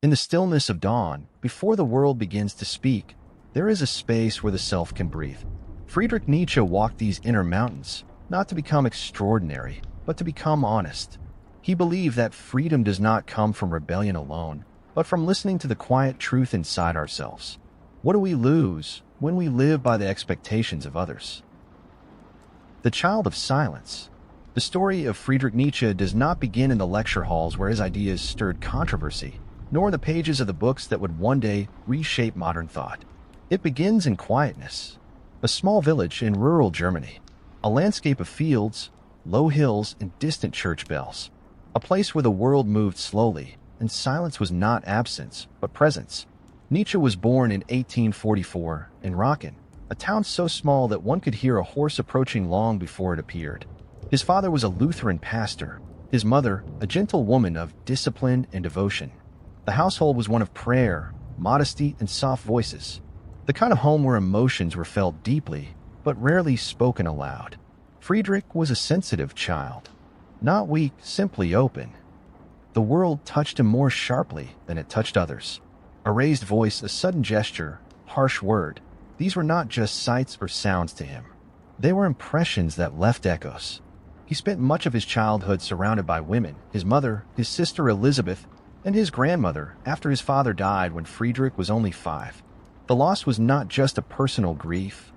In the stillness of dawn, before the world begins to speak, there is a space where the self can breathe. Friedrich Nietzsche walked these inner mountains, not to become extraordinary, but to become honest. He believed that freedom does not come from rebellion alone, but from listening to the quiet truth inside ourselves. What do we lose when we live by the expectations of others? The child of silence. The story of Friedrich Nietzsche does not begin in the lecture halls where his ideas stirred controversy, nor in the pages of the books that would one day reshape modern thought. It begins in quietness. A small village in rural Germany. A landscape of fields, low hills, and distant church bells. A place where the world moved slowly, and silence was not absence, but presence. Nietzsche was born in 1844 in Rocken, a town so small that one could hear a horse approaching long before it appeared. His father was a Lutheran pastor, his mother a gentle woman of discipline and devotion. The household was one of prayer, modesty, and soft voices, the kind of home where emotions were felt deeply, but rarely spoken aloud. Friedrich was a sensitive child, not weak, simply open. The world touched him more sharply than it touched others. A raised voice, a sudden gesture, harsh word. These were not just sights or sounds to him. They were impressions that left echoes. He spent much of his childhood surrounded by women, his mother, his sister Elizabeth, and his grandmother after his father died when Friedrich was only 5. The loss was not just a personal grief.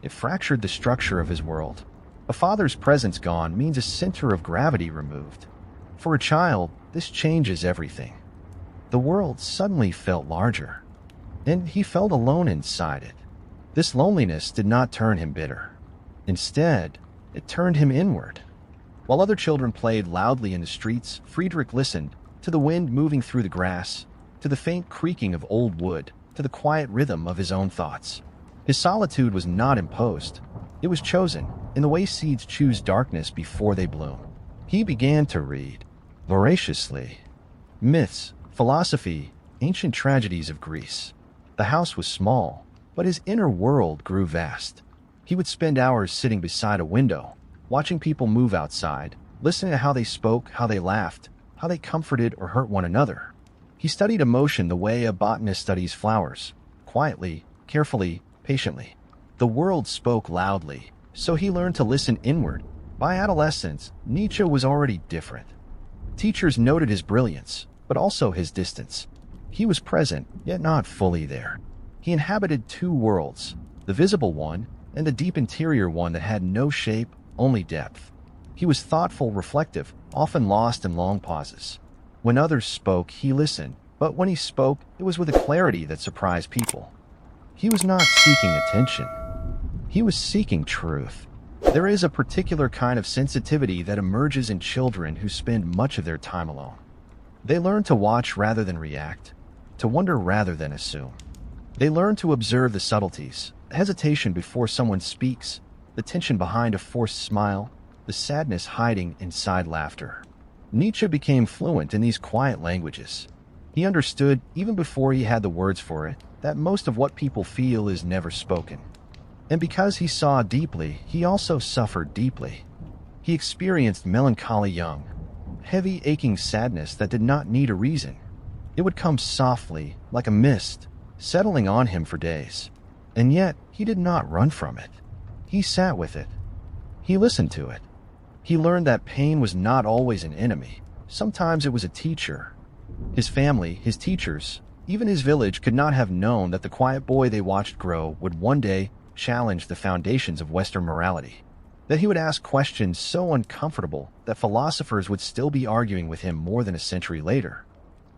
It fractured the structure of his world. A father's presence gone means a center of gravity removed. For a child, this changes everything. The world suddenly felt larger, and he felt alone inside it. This loneliness did not turn him bitter. Instead, it turned him inward. While other children played loudly in the streets, Friedrich listened to the wind moving through the grass, to the faint creaking of old wood, to the quiet rhythm of his own thoughts. His solitude was not imposed. It was chosen, in the way seeds choose darkness before they bloom. He began to read, voraciously, myths, philosophy, ancient tragedies of Greece. The house was small, but his inner world grew vast. He would spend hours sitting beside a window, watching people move outside, listening to how they spoke, how they laughed, how they comforted or hurt one another. He studied emotion the way a botanist studies flowers, quietly, carefully, patiently. The world spoke loudly, so he learned to listen inward. By adolescence, Nietzsche was already different. Teachers noted his brilliance, but also his distance. He was present, yet not fully there. He inhabited two worlds, the visible one and the deep interior one that had no shape, only depth. He was thoughtful, reflective, often lost in long pauses. When others spoke, he listened, but when he spoke, it was with a clarity that surprised people. He was not seeking attention. He was seeking truth. There is a particular kind of sensitivity that emerges in children who spend much of their time alone. They learn to watch rather than react, to wonder rather than assume. They learn to observe the subtleties, the hesitation before someone speaks, the tension behind a forced smile, the sadness hiding inside laughter. Nietzsche became fluent in these quiet languages. He understood, even before he had the words for it, that most of what people feel is never spoken. And because he saw deeply, he also suffered deeply. He experienced melancholy young, heavy, aching sadness that did not need a reason. It would come softly, like a mist, settling on him for days. And yet, he did not run from it. He sat with it. He listened to it. He learned that pain was not always an enemy. Sometimes it was a teacher. His family, his teachers, even his village could not have known that the quiet boy they watched grow would one day challenge the foundations of Western morality. That he would ask questions so uncomfortable that philosophers would still be arguing with him more than a century later.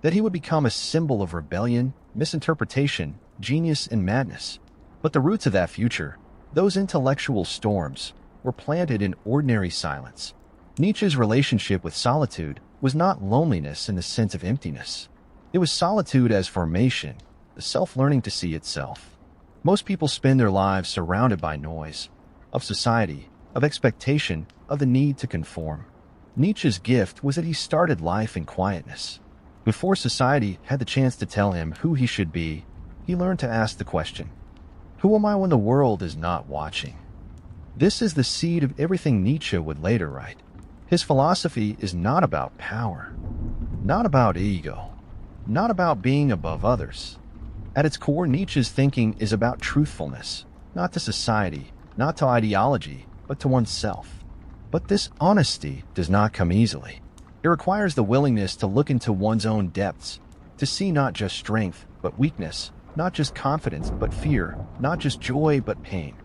That he would become a symbol of rebellion, misinterpretation, genius, and madness. But the roots of that future, those intellectual storms, were planted in ordinary silence. Nietzsche's relationship with solitude was not loneliness in the sense of emptiness. It was solitude as formation, the self learning to see itself. Most people spend their lives surrounded by noise, of society, of expectation, of the need to conform. Nietzsche's gift was that he started life in quietness. Before society had the chance to tell him who he should be, he learned to ask the question, who am I when the world is not watching? This is the seed of everything Nietzsche would later write. His philosophy is not about power, not about ego. not about being above others. At its core, Nietzsche's thinking is about truthfulness, not to society, not to ideology, but to oneself. But this honesty does not come easily. It requires the willingness to look into one's own depths, to see not just strength, but weakness, not just confidence, but fear, not just joy, but pain.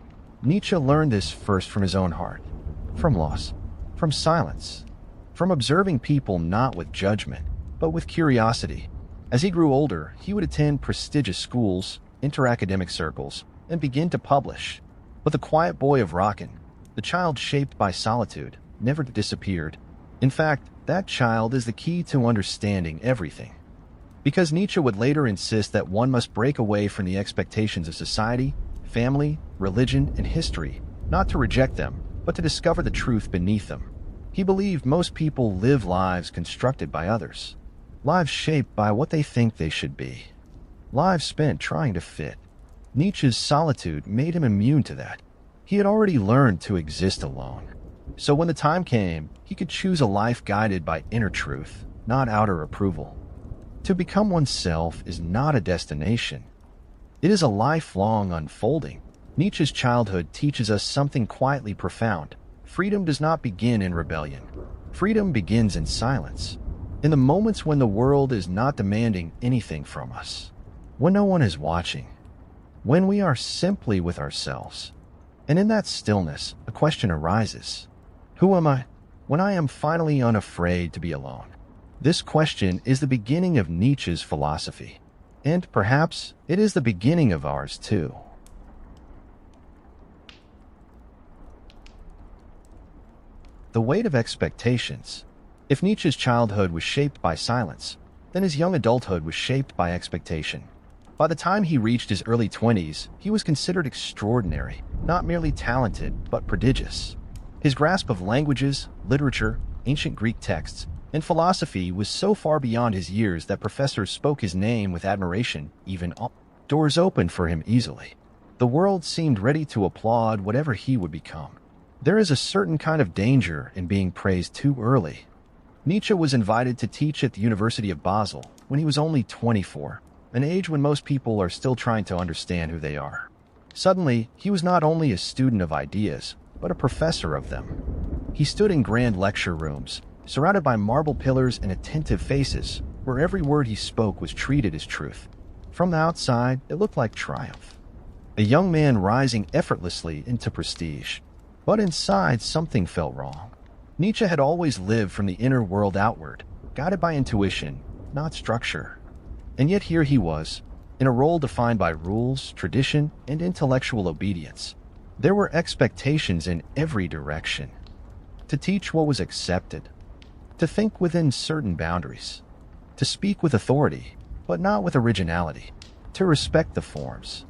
Nietzsche learned this first from his own heart, from loss, from silence, from observing people not with judgment, but with curiosity. As he grew older, he would attend prestigious schools, enter academic circles, and begin to publish. But the quiet boy of Rockin, the child shaped by solitude, never disappeared. In fact, that child is the key to understanding everything. Because Nietzsche would later insist that one must break away from the expectations of society, family, religion, and history, not to reject them, but to discover the truth beneath them. He believed most people live lives constructed by others, lives shaped by what they think they should be, lives spent trying to fit. Nietzsche's solitude made him immune to that. He had already learned to exist alone. So when the time came, he could choose a life guided by inner truth, not outer approval. To become oneself is not a destination. It is a lifelong unfolding. Nietzsche's childhood teaches us something quietly profound. Freedom does not begin in rebellion. Freedom begins in silence. In the moments when the world is not demanding anything from us. When no one is watching. When we are simply with ourselves. And in that stillness, a question arises. Who am I when I am finally unafraid to be alone? This question is the beginning of Nietzsche's philosophy. And perhaps it is the beginning of ours too. The weight of expectations. If Nietzsche's childhood was shaped by silence, then his young adulthood was shaped by expectation. By the time he reached his early 20s, he was considered extraordinary, not merely talented, but prodigious. His grasp of languages, literature, ancient Greek texts, and philosophy was so far beyond his years that professors spoke his name with admiration, even doors opened for him easily. The world seemed ready to applaud whatever he would become. There is a certain kind of danger in being praised too early. Nietzsche was invited to teach at the University of Basel when he was only 24, an age when most people are still trying to understand who they are. Suddenly, he was not only a student of ideas, but a professor of them. He stood in grand lecture rooms, surrounded by marble pillars and attentive faces, where every word he spoke was treated as truth. From the outside, it looked like triumph. A young man rising effortlessly into prestige. But inside, something felt wrong. Nietzsche had always lived from the inner world outward, guided by intuition, not structure. And yet here he was, in a role defined by rules, tradition, and intellectual obedience. There were expectations in every direction. To teach what was accepted, to think within certain boundaries, to speak with authority, but not with originality, to respect the forms,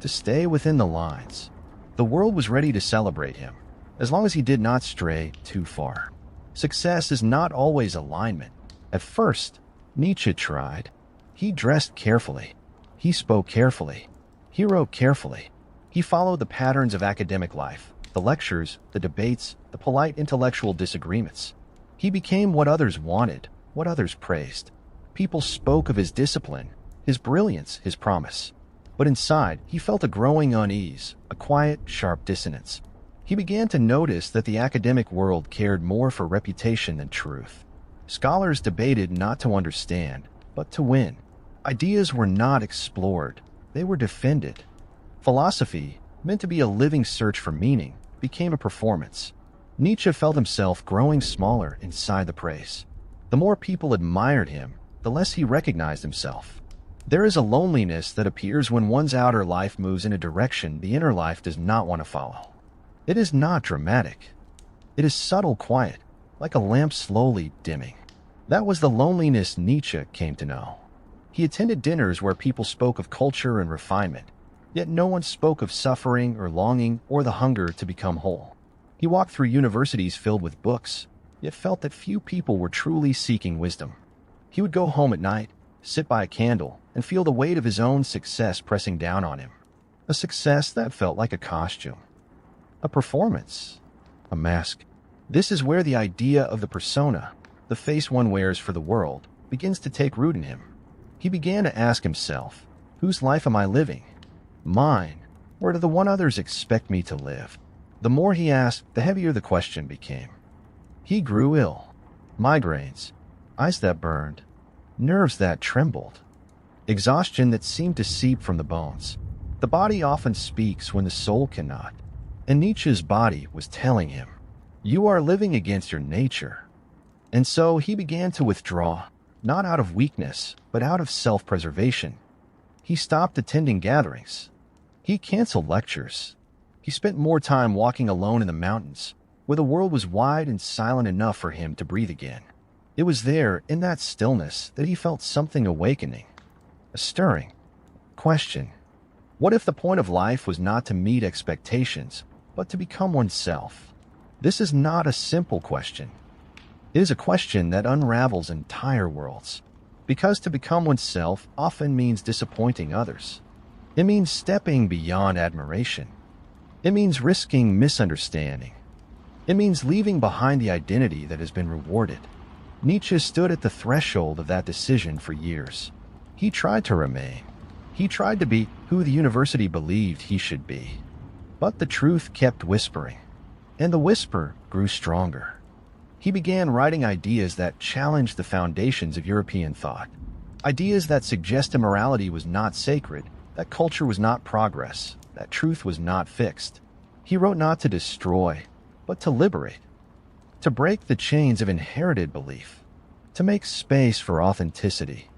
to stay within the lines. The world was ready to celebrate him, as long as he did not stray too far. Success is not always alignment. At first, Nietzsche tried. He dressed carefully. He spoke carefully. He wrote carefully. He followed the patterns of academic life, the lectures, the debates, the polite intellectual disagreements. He became what others wanted, what others praised. People spoke of his discipline, his brilliance, his promise. But inside, he felt a growing unease, a quiet, sharp dissonance. He began to notice that the academic world cared more for reputation than truth. Scholars debated not to understand, but to win. Ideas were not explored, they were defended. Philosophy, meant to be a living search for meaning, became a performance. Nietzsche felt himself growing smaller inside the praise. The more people admired him, the less he recognized himself. There is a loneliness that appears when one's outer life moves in a direction the inner life does not want to follow. It is not dramatic. It is subtle quiet, like a lamp slowly dimming. That was the loneliness Nietzsche came to know. He attended dinners where people spoke of culture and refinement, yet no one spoke of suffering or longing or the hunger to become whole. He walked through universities filled with books, yet felt that few people were truly seeking wisdom. He would go home at night, sit by a candle, and feel the weight of his own success pressing down on him. A success that felt like a costume, a performance, a mask. This is where the idea of the persona, the face one wears for the world, begins to take root in him. He began to ask himself, whose life am I living? Mine, or do the one others expect me to live? The more he asked, the heavier the question became. He grew ill. Migraines, eyes that burned, nerves that trembled, exhaustion that seemed to seep from the bones. The body often speaks when the soul cannot, and Nietzsche's body was telling him, "You are living against your nature." And so he began to withdraw, not out of weakness, but out of self-preservation. He stopped attending gatherings. He canceled lectures. He spent more time walking alone in the mountains, where the world was wide and silent enough for him to breathe again. It was there, in that stillness, that he felt something awakening, a stirring question. What if the point of life was not to meet expectations, but to become oneself? This is not a simple question. It is a question that unravels entire worlds, because to become oneself often means disappointing others. It means stepping beyond admiration. It means risking misunderstanding. It means leaving behind the identity that has been rewarded. Nietzsche stood at the threshold of that decision for years. He tried to remain. He tried to be who the university believed he should be. But the truth kept whispering, and the whisper grew stronger. He began writing ideas that challenged the foundations of European thought. Ideas that suggest immorality was not sacred, that culture was not progress, that truth was not fixed. He wrote not to destroy, but to liberate, to break the chains of inherited belief, to make space for authenticity.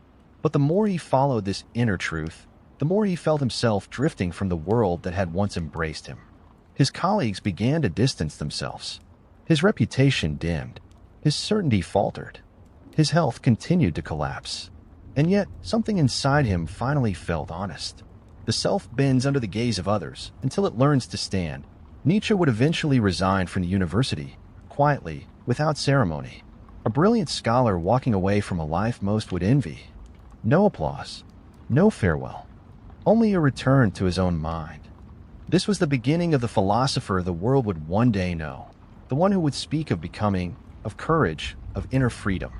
But the more he followed this inner truth, the more he felt himself drifting from the world that had once embraced him. His colleagues began to distance themselves. His reputation dimmed. His certainty faltered. His health continued to collapse. And yet, something inside him finally felt honest. The self bends under the gaze of others until it learns to stand. Nietzsche would eventually resign from the university, quietly, without ceremony. A brilliant scholar walking away from a life most would envy. No applause, no farewell, only a return to his own mind. This was the beginning of the philosopher the world would one day know, the one who would speak of becoming, of courage, of inner freedom.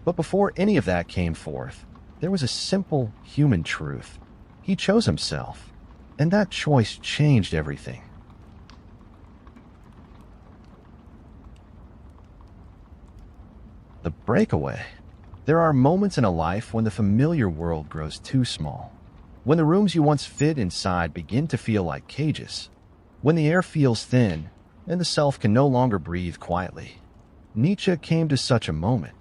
But before any of that came forth, there was a simple human truth. He chose himself, and that choice changed everything. The breakaway. There are moments in a life when the familiar world grows too small, when the rooms you once fit inside begin to feel like cages, when the air feels thin and the self can no longer breathe quietly. Nietzsche came to such a moment.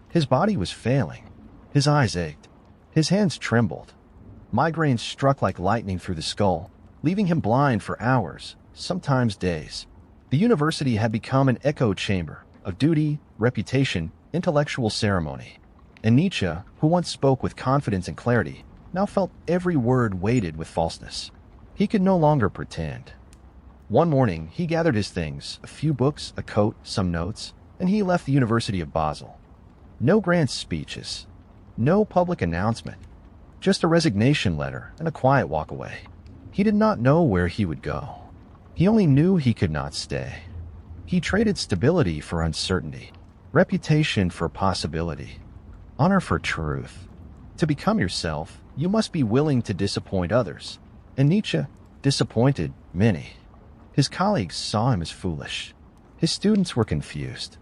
His body was failing. His eyes ached. His hands trembled. Migraines struck like lightning through the skull, leaving him blind for hours, sometimes days. The university had become an echo chamber of duty, reputation, intellectual ceremony. And Nietzsche, who once spoke with confidence and clarity, now felt every word weighted with falseness. He could no longer pretend. One morning, he gathered his things, a few books, a coat, some notes, and he left the University of Basel. No grand speeches, no public announcement, just a resignation letter and a quiet walk away. He did not know where he would go. He only knew he could not stay. He traded stability for uncertainty, reputation for possibility, honor for truth. To become yourself, you must be willing to disappoint others. And Nietzsche disappointed many. His colleagues saw him as foolish. His students were confused.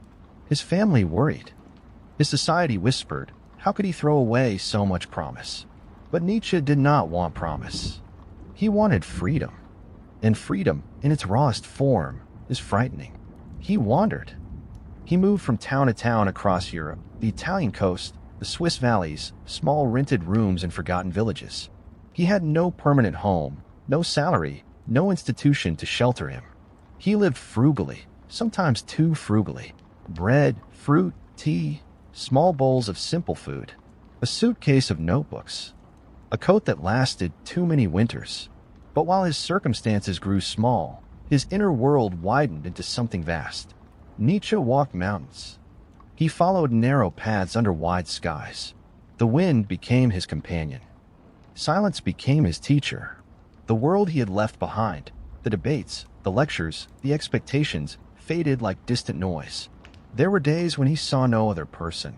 His family worried. His society whispered, how could he throw away so much promise? But Nietzsche did not want promise. He wanted freedom. And freedom, in its rawest form, is frightening. He wandered. He moved from town to town across Europe, the Italian coast, the Swiss valleys, small rented rooms in forgotten villages. He had no permanent home, no salary, no institution to shelter him. He lived frugally, sometimes too frugally. Bread, fruit, tea, small bowls of simple food, a suitcase of notebooks, a coat that lasted too many winters. But while his circumstances grew small, his inner world widened into something vast. Nietzsche walked mountains. He followed narrow paths under wide skies. The wind became his companion. Silence became his teacher. The world he had left behind, the debates, the lectures, the expectations, faded like distant noise. There were days when he saw no other person.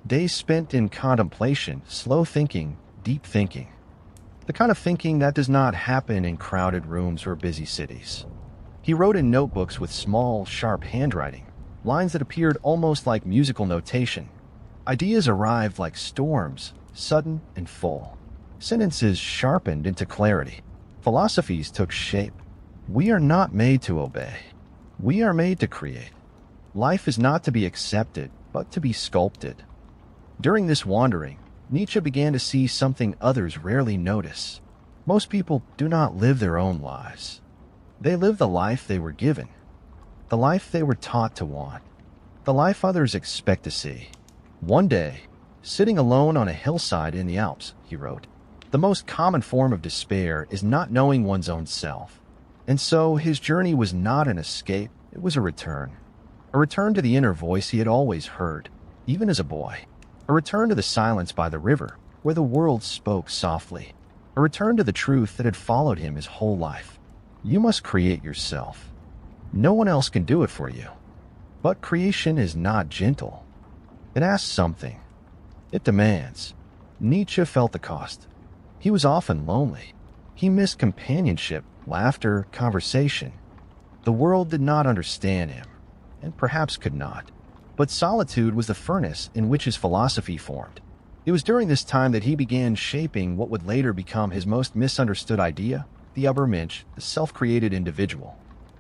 Days spent in contemplation, slow thinking, deep thinking. The kind of thinking that does not happen in crowded rooms or busy cities. He wrote in notebooks with small, sharp handwriting, lines that appeared almost like musical notation. Ideas arrived like storms, sudden and full. Sentences sharpened into clarity. Philosophies took shape. We are not made to obey. We are made to create. Life is not to be accepted, but to be sculpted. During this wandering, Nietzsche began to see something others rarely notice. Most people do not live their own lives. They live the life they were given, the life they were taught to want, the life others expect to see. One day, sitting alone on a hillside in the Alps, he wrote, the most common form of despair is not knowing one's own self. And so his journey was not an escape, it was a return. A return to the inner voice he had always heard, even as a boy. A return to the silence by the river, where the world spoke softly. A return to the truth that had followed him his whole life. You must create yourself. No one else can do it for you. But creation is not gentle. It asks something. It demands. Nietzsche felt the cost. He was often lonely. He missed companionship, laughter, conversation. The world did not understand him, and perhaps could not. But solitude was the furnace in which his philosophy formed. It was during this time that he began shaping what would later become his most misunderstood idea, the Übermensch, the self-created individual.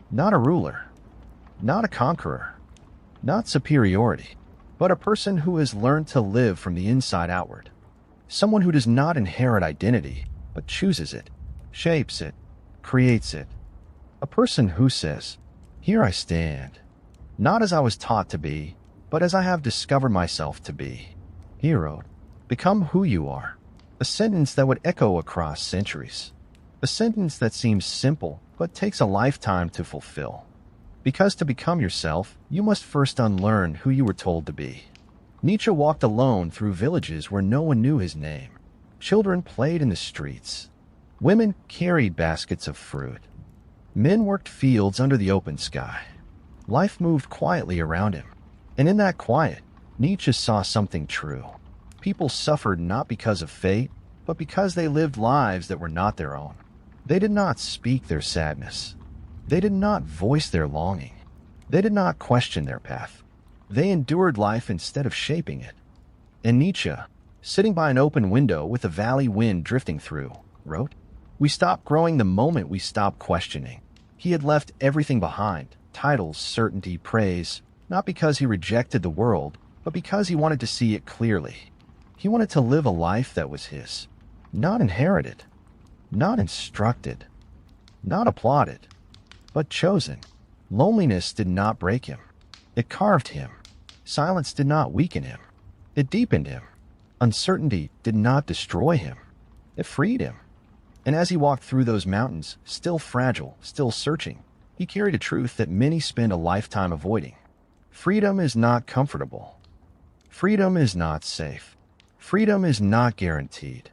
Not a ruler, not a conqueror, not superiority, but a person who has learned to live from the inside outward. Someone who does not inherit identity, but chooses it, shapes it, creates it. A person who says, "Here I stand, not as I was taught to be, but as I have discovered myself to be." He wrote, "Become who you are." A sentence that would echo across centuries. A sentence that seems simple, but takes a lifetime to fulfill. Because to become yourself, you must first unlearn who you were told to be. Nietzsche walked alone through villages where no one knew his name. Children played in the streets. Women carried baskets of fruit. Men worked fields under the open sky. Life moved quietly around him. And in that quiet, Nietzsche saw something true. People suffered not because of fate, but because they lived lives that were not their own. They did not speak their sadness. They did not voice their longing. They did not question their path. They endured life instead of shaping it. And Nietzsche, sitting by an open window with a valley wind drifting through, wrote, "We stop growing the moment we stop questioning." He had left everything behind, titles, certainty, praise, not because he rejected the world, but because he wanted to see it clearly. He wanted to live a life that was his, not inherited, not instructed, not applauded, but chosen. Loneliness did not break him. It carved him. Silence did not weaken him. It deepened him. Uncertainty did not destroy him. It freed him. And as he walked through those mountains, still fragile, still searching, he carried a truth that many spend a lifetime avoiding. Freedom is not comfortable. Freedom is not safe. Freedom is not guaranteed.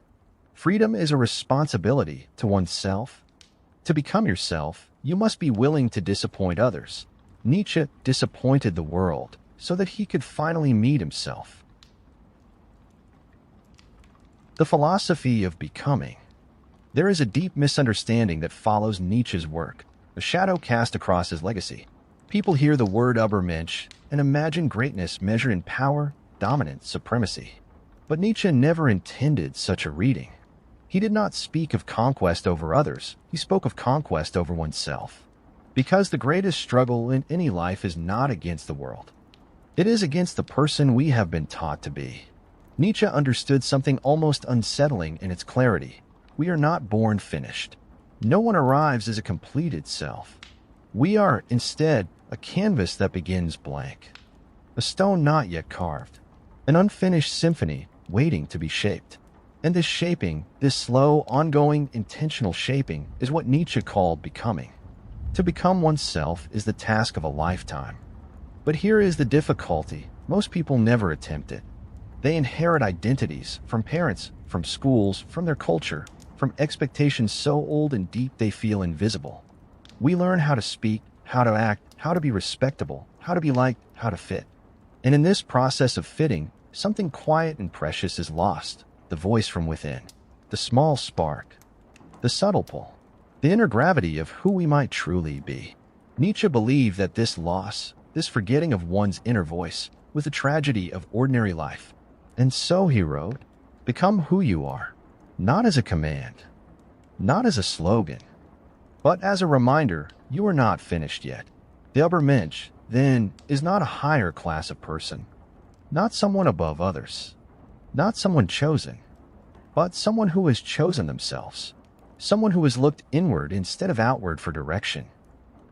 Freedom is a responsibility to oneself. To become yourself, you must be willing to disappoint others. Nietzsche disappointed the world so that he could finally meet himself. The philosophy of becoming. There is a deep misunderstanding that follows Nietzsche's work, a shadow cast across his legacy. People hear the word Übermensch and imagine greatness measured in power, dominance, supremacy. But Nietzsche never intended such a reading. He did not speak of conquest over others, he spoke of conquest over oneself. Because the greatest struggle in any life is not against the world. It is against the person we have been taught to be. Nietzsche understood something almost unsettling in its clarity. We are not born finished. No one arrives as a completed self. We are, instead, a canvas that begins blank. A stone not yet carved. An unfinished symphony waiting to be shaped. And this shaping, this slow, ongoing, intentional shaping, is what Nietzsche called becoming. To become oneself is the task of a lifetime. But here is the difficulty. Most people never attempt it. They inherit identities from parents, from schools, from their culture, from expectations so old and deep they feel invisible. We learn how to speak, how to act, how to be respectable, how to be liked, how to fit. And in this process of fitting, something quiet and precious is lost, the voice from within, the small spark, the subtle pull, the inner gravity of who we might truly be. Nietzsche believed that this loss, this forgetting of one's inner voice, was the tragedy of ordinary life. And so he wrote, "Become who you are, not as a command, not as a slogan, but as a reminder you are not finished yet." The Übermensch, then, is not a higher class of person, not someone above others, not someone chosen, but someone who has chosen themselves, someone who has looked inward instead of outward for direction,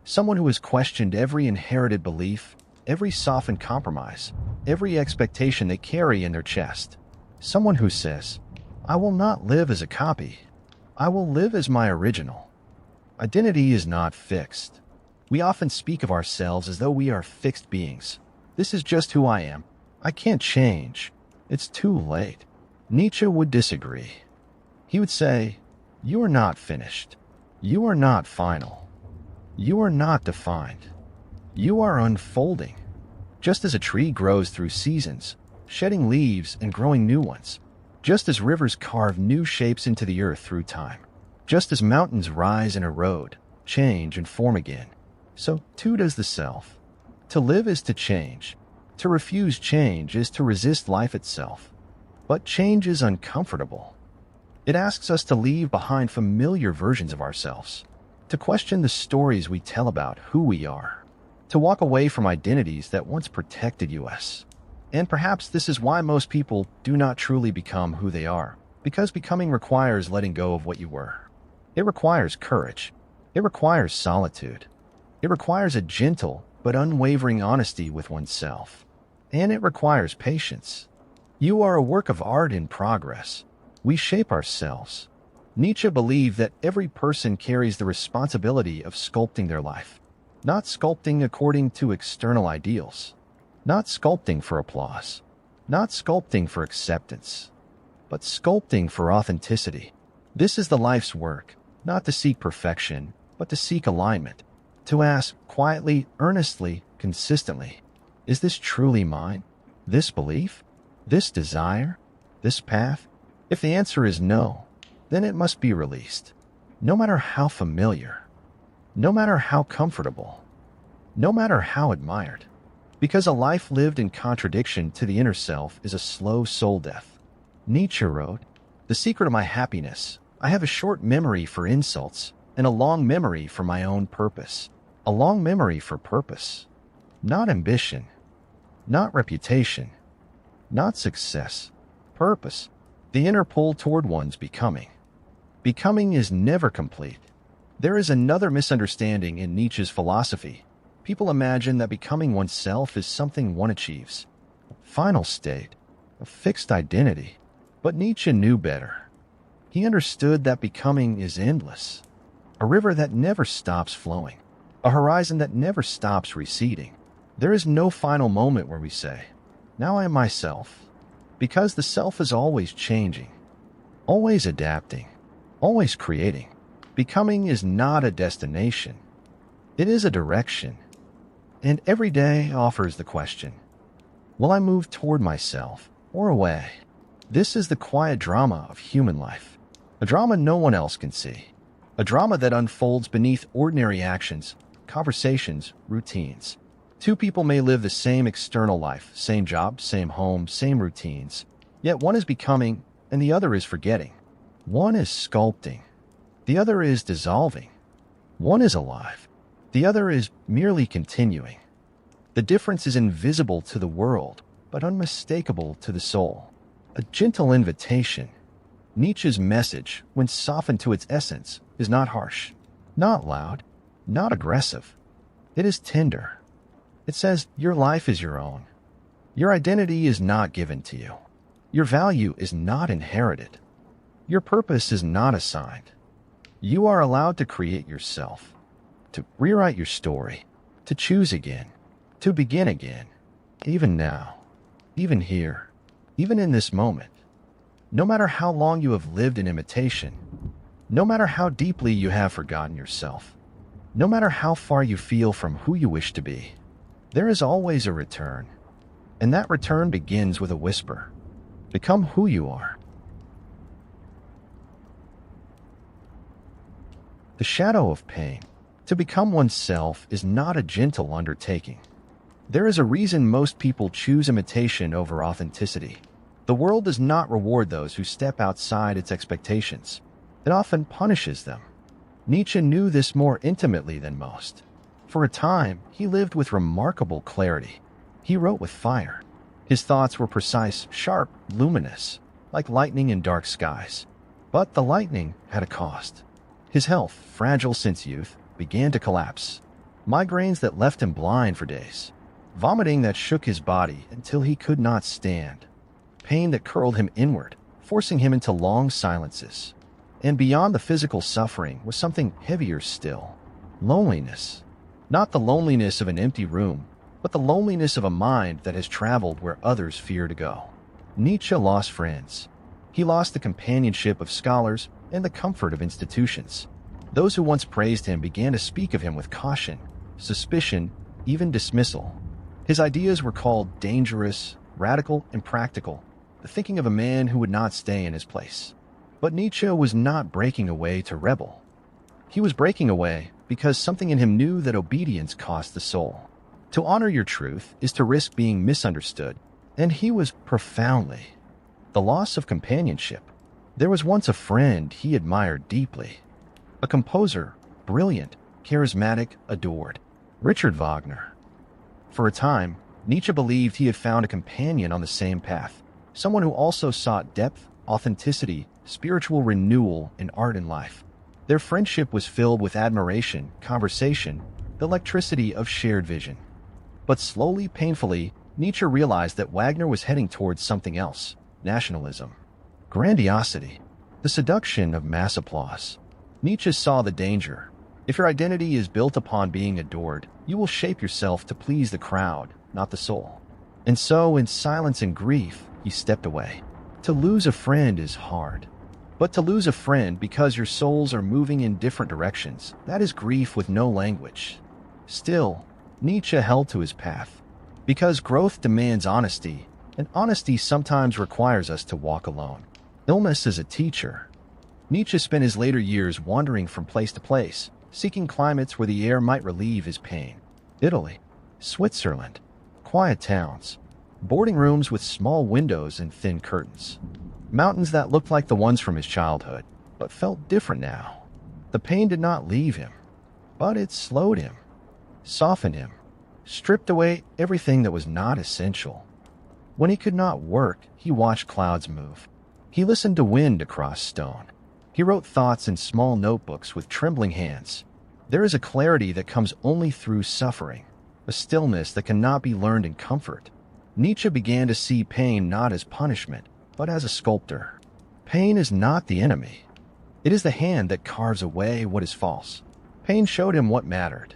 someone who has questioned every inherited belief, every softened compromise, every expectation they carry in their chest, someone who says, "I will not live as a copy, I will live as my original." Identity is not fixed. We often speak of ourselves as though we are fixed beings. This is just who I am. I can't change. It's too late. Nietzsche would disagree. He would say, "You are not finished. You are not final. You are not defined. You are unfolding." Just as a tree grows through seasons, shedding leaves and growing new ones, just as rivers carve new shapes into the earth through time, just as mountains rise and erode, change and form again, so too does the self. To live is to change. To refuse change is to resist life itself. But change is uncomfortable. It asks us to leave behind familiar versions of ourselves, to question the stories we tell about who we are, to walk away from identities that once protected us. And perhaps this is why most people do not truly become who they are, because becoming requires letting go of what you were. It requires courage. It requires solitude. It requires a gentle but unwavering honesty with oneself. And it requires patience. You are a work of art in progress. We shape ourselves. Nietzsche believed that every person carries the responsibility of sculpting their life, not sculpting according to external ideals, not sculpting for applause, not sculpting for acceptance, but sculpting for authenticity. This is the life's work, not to seek perfection, but to seek alignment, to ask quietly, earnestly, consistently, is this truly mine? This belief? This desire? This path? If the answer is no, then it must be released, no matter how familiar, no matter how comfortable, no matter how admired, because a life lived in contradiction to the inner self is a slow soul death. Nietzsche wrote, "The secret of my happiness, I have a short memory for insults and a long memory for my own purpose." A long memory for purpose, not ambition, not reputation, not success, purpose, the inner pull toward one's becoming. Becoming is never complete. There is another misunderstanding in Nietzsche's philosophy. People imagine that becoming oneself is something one achieves, a final state, a fixed identity. But Nietzsche knew better. He understood that becoming is endless, a river that never stops flowing, a horizon that never stops receding. There is no final moment where we say, "Now I am myself," because the self is always changing, always adapting, always creating. Becoming is not a destination. It is a direction. And every day offers the question, will I move toward myself or away? This is the quiet drama of human life, a drama no one else can see, a drama that unfolds beneath ordinary actions, conversations, routines. Two people may live the same external life, same job, same home, same routines, yet one is becoming and the other is forgetting. One is sculpting, the other is dissolving. One is alive, the other is merely continuing. The difference is invisible to the world, but unmistakable to the soul. A gentle invitation. Nietzsche's message, when softened to its essence, is not harsh, not loud, not aggressive. It is tender. It says, your life is your own. Your identity is not given to you. Your value is not inherited. Your purpose is not assigned. You are allowed to create yourself, to rewrite your story, to choose again, to begin again, even now, even here, even in this moment. No matter how long you have lived in imitation, no matter how deeply you have forgotten yourself, no matter how far you feel from who you wish to be, there is always a return. And that return begins with a whisper. Become who you are. The shadow of pain. To become oneself is not a gentle undertaking. There is a reason most people choose imitation over authenticity. The world does not reward those who step outside its expectations. It often punishes them. Nietzsche knew this more intimately than most. For a time, he lived with remarkable clarity. He wrote with fire. His thoughts were precise, sharp, luminous, like lightning in dark skies. But the lightning had a cost. His health, fragile since youth, began to collapse. Migraines that left him blind for days. Vomiting that shook his body until he could not stand. Pain that curled him inward, forcing him into long silences. And beyond the physical suffering was something heavier still. Loneliness. Not the loneliness of an empty room, but the loneliness of a mind that has traveled where others fear to go. Nietzsche lost friends. He lost the companionship of scholars and the comfort of institutions. Those who once praised him began to speak of him with caution, suspicion, even dismissal. His ideas were called dangerous, radical, impractical, the thinking of a man who would not stay in his place. But Nietzsche was not breaking away to rebel. He was breaking away because something in him knew that obedience cost the soul. To honor your truth is to risk being misunderstood, and he was profoundly. The loss of companionship. There was once a friend he admired deeply. A composer, brilliant, charismatic, adored. Richard Wagner. For a time, Nietzsche believed he had found a companion on the same path, someone who also sought depth, authenticity, spiritual renewal in art and life. Their friendship was filled with admiration, conversation, the electricity of shared vision. But slowly, painfully, Nietzsche realized that Wagner was heading towards something else: nationalism, grandiosity, the seduction of mass applause. Nietzsche saw the danger. If your identity is built upon being adored, you will shape yourself to please the crowd, not the soul. And so, in silence and grief, he stepped away. To lose a friend is hard. But to lose a friend because your souls are moving in different directions, that is grief with no language. Still, Nietzsche held to his path. Because growth demands honesty, and honesty sometimes requires us to walk alone. Illness is a teacher. Nietzsche spent his later years wandering from place to place, seeking climates where the air might relieve his pain. Italy, Switzerland, quiet towns, boarding rooms with small windows and thin curtains. Mountains that looked like the ones from his childhood, but felt different now. The pain did not leave him, but it slowed him, softened him, stripped away everything that was not essential. When he could not work, he watched clouds move. He listened to wind across stone. He wrote thoughts in small notebooks with trembling hands. There is a clarity that comes only through suffering, a stillness that cannot be learned in comfort. Nietzsche began to see pain not as punishment, but as a sculptor. Pain is not the enemy. It is the hand that carves away what is false. Pain showed him what mattered.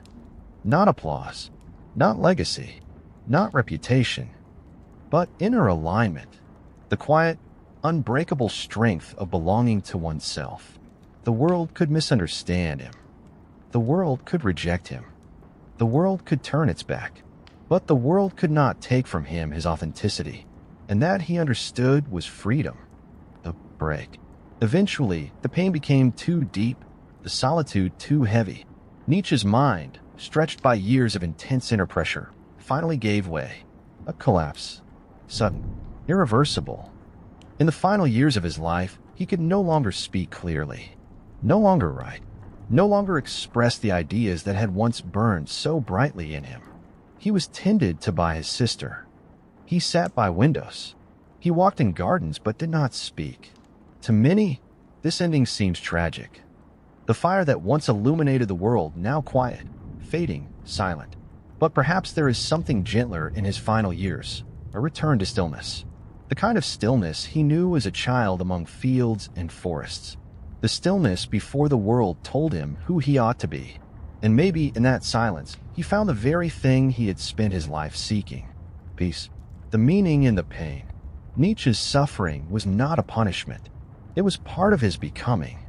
Not applause, not legacy, not reputation, but inner alignment. The quiet, unbreakable strength of belonging to oneself. The world could misunderstand him. The world could reject him. The world could turn its back. But the world could not take from him his authenticity. And that he understood was freedom. The break. Eventually, the pain became too deep, the solitude too heavy. Nietzsche's mind, stretched by years of intense inner pressure, finally gave way. A collapse. Sudden. Irreversible. In the final years of his life, he could no longer speak clearly. No longer write. No longer express the ideas that had once burned so brightly in him. He was tended to by his sister. He sat by windows. He walked in gardens but did not speak. To many, this ending seems tragic. The fire that once illuminated the world, now quiet, fading, silent. But perhaps there is something gentler in his final years, a return to stillness. The kind of stillness he knew as a child among fields and forests. The stillness before the world told him who he ought to be. And maybe in that silence, he found the very thing he had spent his life seeking. Peace. The meaning in the pain. Nietzsche's suffering was not a punishment. It was part of his becoming.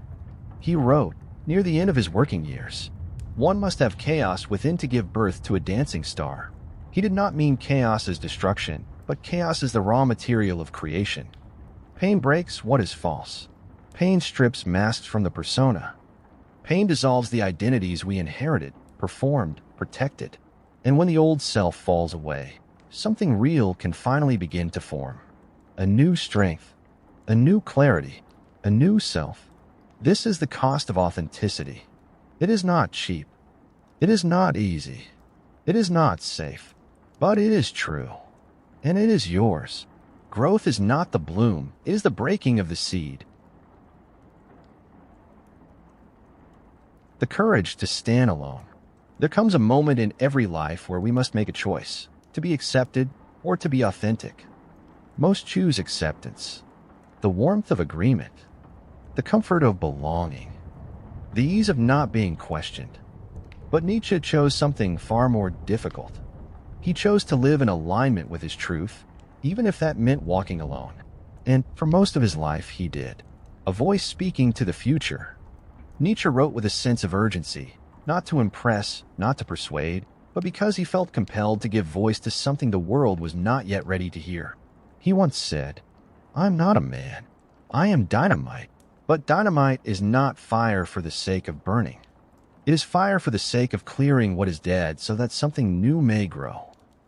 He wrote, near the end of his working years, "One must have chaos within to give birth to a dancing star." He did not mean chaos as destruction. but chaos is the raw material of creation. Pain breaks what is false. Pain strips masks from the persona. Pain dissolves the identities we inherited, performed, protected. And when the old self falls away, something real can finally begin to form. A new strength, a new clarity, a new self. This is the cost of authenticity. It is not cheap. It is not easy. It is not safe. But it is true. And it is yours. Growth is not the bloom, it is the breaking of the seed. The courage to stand alone. There comes a moment in every life where we must make a choice, to be accepted or to be authentic. Most choose acceptance, the warmth of agreement, the comfort of belonging, the ease of not being questioned. But Nietzsche chose something far more difficult. He chose to live in alignment with his truth, even if that meant walking alone. And for most of his life, he did. A voice speaking to the future. Nietzsche wrote with a sense of urgency, not to impress, not to persuade, but because he felt compelled to give voice to something the world was not yet ready to hear. He once said, "I'm not a man. I am dynamite." But dynamite is not fire for the sake of burning. It is fire for the sake of clearing what is dead so that something new may grow.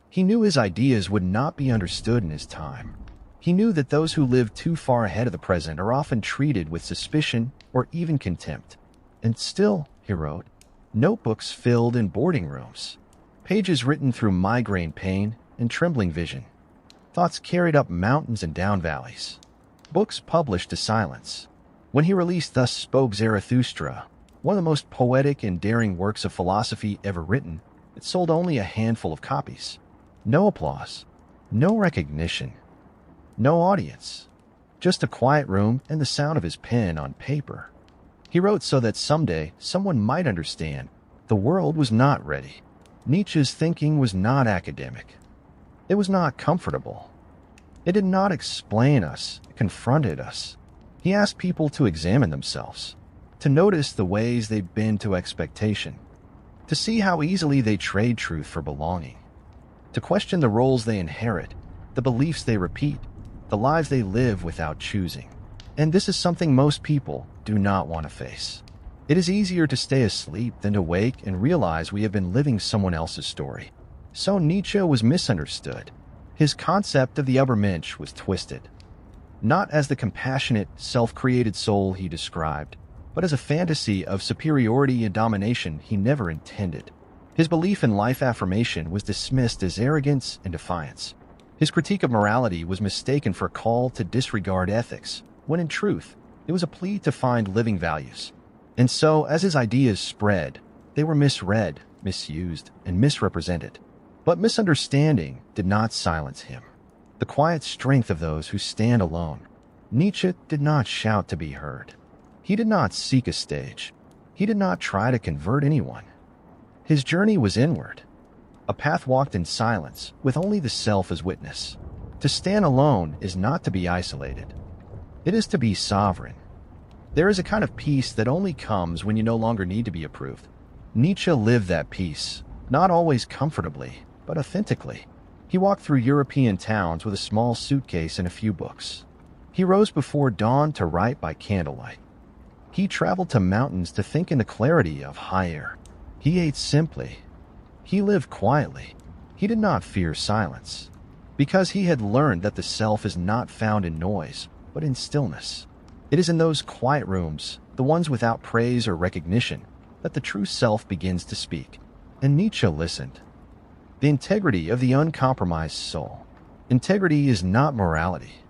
He knew his ideas would not be understood in his time. He knew that those who live too far ahead of the present are often treated with suspicion or even contempt. And still, he wrote, notebooks filled in boarding rooms, pages written through migraine pain and trembling vision, thoughts carried up mountains and down valleys, books published to silence. When he released Thus Spoke Zarathustra, one of the most poetic and daring works of philosophy ever written, it sold only a handful of copies. No applause, no recognition, no audience, just a quiet room and the sound of his pen on paper. He wrote so that someday someone might understand the world was not ready. Nietzsche's thinking was not academic. It was not comfortable. It did not explain us, it confronted us. He asked people to examine themselves, to notice the ways they bend to expectation, to see how easily they trade truth for belonging, to question the roles they inherit, the beliefs they repeat, the lives they live without choosing. And this is something most people do not want to face. It is easier to stay asleep than to wake and realize we have been living someone else's story. So Nietzsche was misunderstood. His concept of the Übermensch was twisted. Not as the compassionate, self-created soul he described, but as a fantasy of superiority and domination he never intended. His belief in life affirmation was dismissed as arrogance and defiance. His critique of morality was mistaken for a call to disregard ethics, when in truth, it was a plea to find living values. And so, as his ideas spread, they were misread, misused, and misrepresented. But misunderstanding did not silence him. The quiet strength of those who stand alone. Nietzsche did not shout to be heard. He did not seek a stage. He did not try to convert anyone. His journey was inward, a path walked in silence, with only the self as witness. To stand alone is not to be isolated. It is to be sovereign. There is a kind of peace that only comes when you no longer need to be approved. Nietzsche lived that peace, not always comfortably, but authentically. He walked through European towns with a small suitcase and a few books. He rose before dawn to write by candlelight. He traveled to mountains to think in the clarity of high air. He ate simply. He lived quietly. He did not fear silence, because he had learned that the self is not found in noise, but in stillness. It is in those quiet rooms, the ones without praise or recognition, that the true self begins to speak. And Nietzsche listened. The integrity of the uncompromised soul. Integrity is not morality.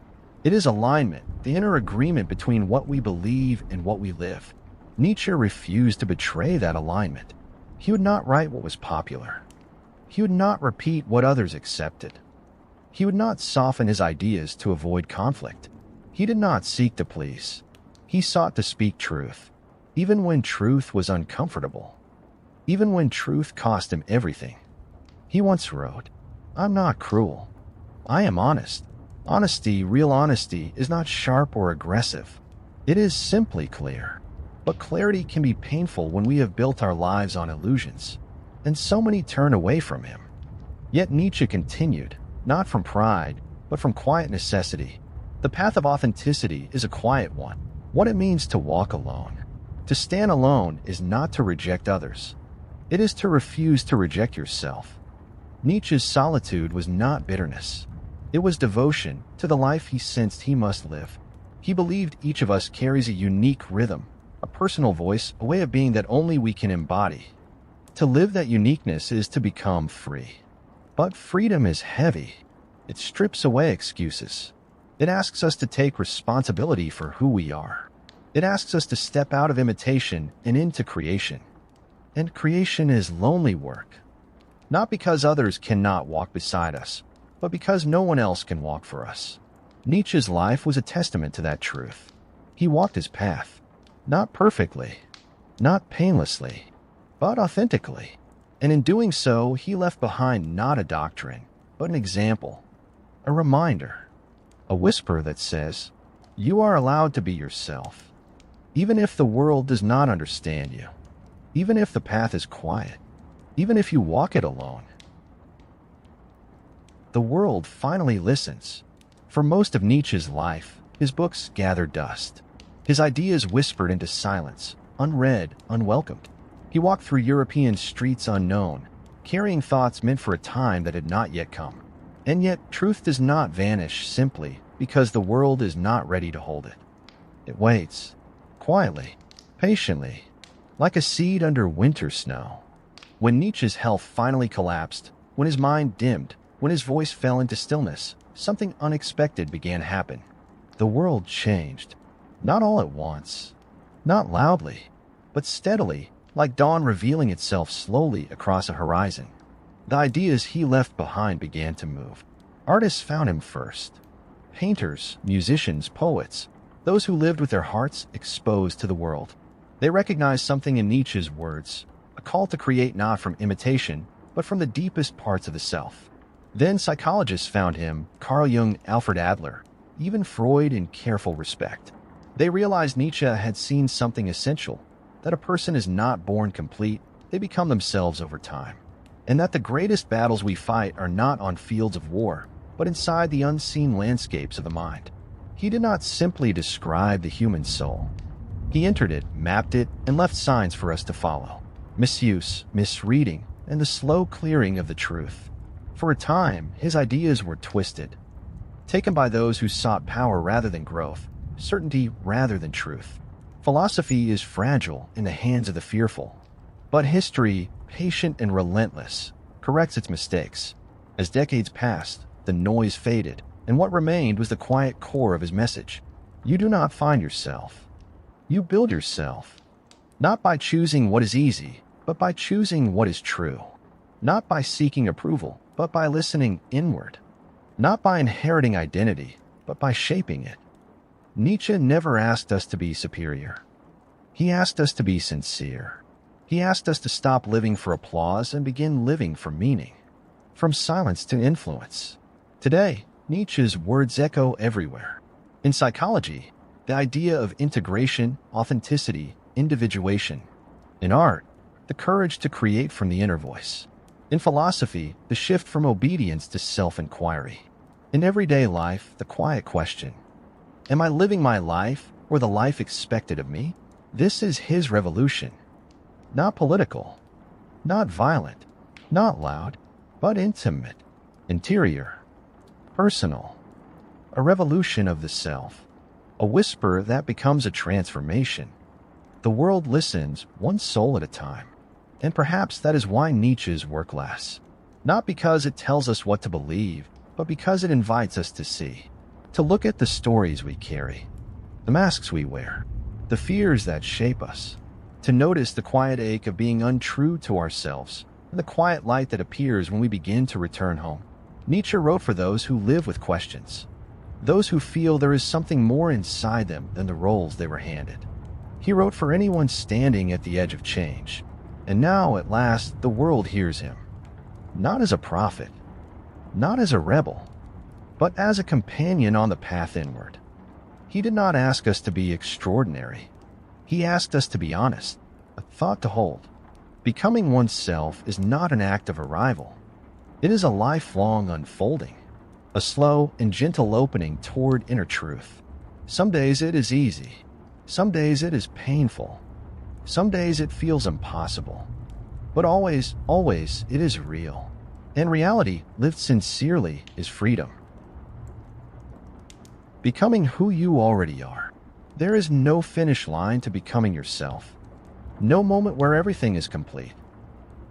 It is alignment, the inner agreement between what we believe and what we live. Nietzsche refused to betray that alignment. He would not write what was popular. He would not repeat what others accepted. He would not soften his ideas to avoid conflict. He did not seek to please. He sought to speak truth, even when truth was uncomfortable, even when truth cost him everything. He once wrote, "I'm not cruel. I am honest. Honesty, real honesty, is not sharp or aggressive. It is simply clear. But clarity can be painful when we have built our lives on illusions, and so many turn away from him." Yet Nietzsche continued, not from pride, but from quiet necessity. The path of authenticity is a quiet one. What it means to walk alone. To stand alone is not to reject others. It is to refuse to reject yourself. Nietzsche's solitude was not bitterness. It was devotion to the life he sensed he must live. He believed each of us carries a unique rhythm, a personal voice, a way of being that only we can embody. To live that uniqueness is to become free. But freedom is heavy. It strips away excuses. It asks us to take responsibility for who we are. It asks us to step out of imitation and into creation. And creation is lonely work. Not because others cannot walk beside us, but because no one else can walk for us. Nietzsche's life was a testament to that truth. He walked his path, not perfectly, not painlessly, but authentically. And in doing so, he left behind not a doctrine, but an example, a reminder, a whisper that says, you are allowed to be yourself, even if the world does not understand you, even if the path is quiet, even if you walk it alone. The world finally listens. For most of Nietzsche's life, his books gathered dust. His ideas whispered into silence, unread, unwelcomed. He walked through European streets unknown, carrying thoughts meant for a time that had not yet come. And yet, truth does not vanish simply because the world is not ready to hold it. It waits, quietly, patiently, like a seed under winter snow. When Nietzsche's health finally collapsed, when his mind dimmed, when his voice fell into stillness, something unexpected began to happen. The world changed. Not all at once, not loudly, but steadily, like dawn revealing itself slowly across a horizon. The ideas he left behind began to move. Artists found him first. Painters, musicians, poets, those who lived with their hearts exposed to the world. They recognized something in Nietzsche's words, a call to create not from imitation, but from the deepest parts of the self. Then psychologists found him, Carl Jung, Alfred Adler, even Freud in careful respect. They realized Nietzsche had seen something essential, that a person is not born complete, they become themselves over time. And that the greatest battles we fight are not on fields of war, but inside the unseen landscapes of the mind. He did not simply describe the human soul. He entered it, mapped it, and left signs for us to follow. Misuse, misreading, and the slow clearing of the truth. For a time, his ideas were twisted, taken by those who sought power rather than growth, certainty rather than truth. Philosophy is fragile in the hands of the fearful, but history, patient and relentless, corrects its mistakes. As decades passed, the noise faded, and what remained was the quiet core of his message. You do not find yourself. You build yourself, not by choosing what is easy, but by choosing what is true. Not by seeking approval, but by listening inward. Not by inheriting identity, but by shaping it. Nietzsche never asked us to be superior. He asked us to be sincere. He asked us to stop living for applause and begin living for meaning. From silence to influence. Today, Nietzsche's words echo everywhere. In psychology, the idea of integration, authenticity, individuation. In art, the courage to create from the inner voice. In philosophy, the shift from obedience to self-inquiry. In everyday life, the quiet question, am I living my life or the life expected of me? This is his revolution. Not political, not violent, not loud, but intimate, interior, personal. A revolution of the self. A whisper that becomes a transformation. The world listens, one soul at a time. And perhaps that is why Nietzsche's work lasts. Not because it tells us what to believe, but because it invites us to see. To look at the stories we carry, the masks we wear, the fears that shape us. To notice the quiet ache of being untrue to ourselves, and the quiet light that appears when we begin to return home. Nietzsche wrote for those who live with questions. Those who feel there is something more inside them than the roles they were handed. He wrote for anyone standing at the edge of change. And now, at last, the world hears him. Not as a prophet, not as a rebel, but as a companion on the path inward. He did not ask us to be extraordinary. He asked us to be honest, a thought to hold. Becoming oneself is not an act of arrival. It is a lifelong unfolding. a slow and gentle opening toward inner truth. Some days it is easy. Some days it is painful. Some days it feels impossible. But always, always, it is real. And reality, lived sincerely, is freedom. Becoming who you already are. There is no finish line to becoming yourself. No moment where everything is complete.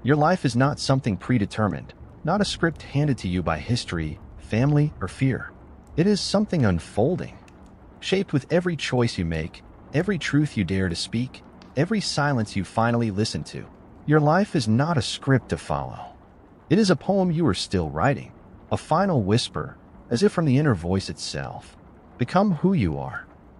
Your life is not something predetermined, not a script handed to you by history, family, or fear. It is something unfolding, shaped with every choice you make, every truth you dare to speak, every silence you finally listen to. Your life is not a script to follow. It is a poem you are still writing, a final whisper, as if from the inner voice itself. Become who you are.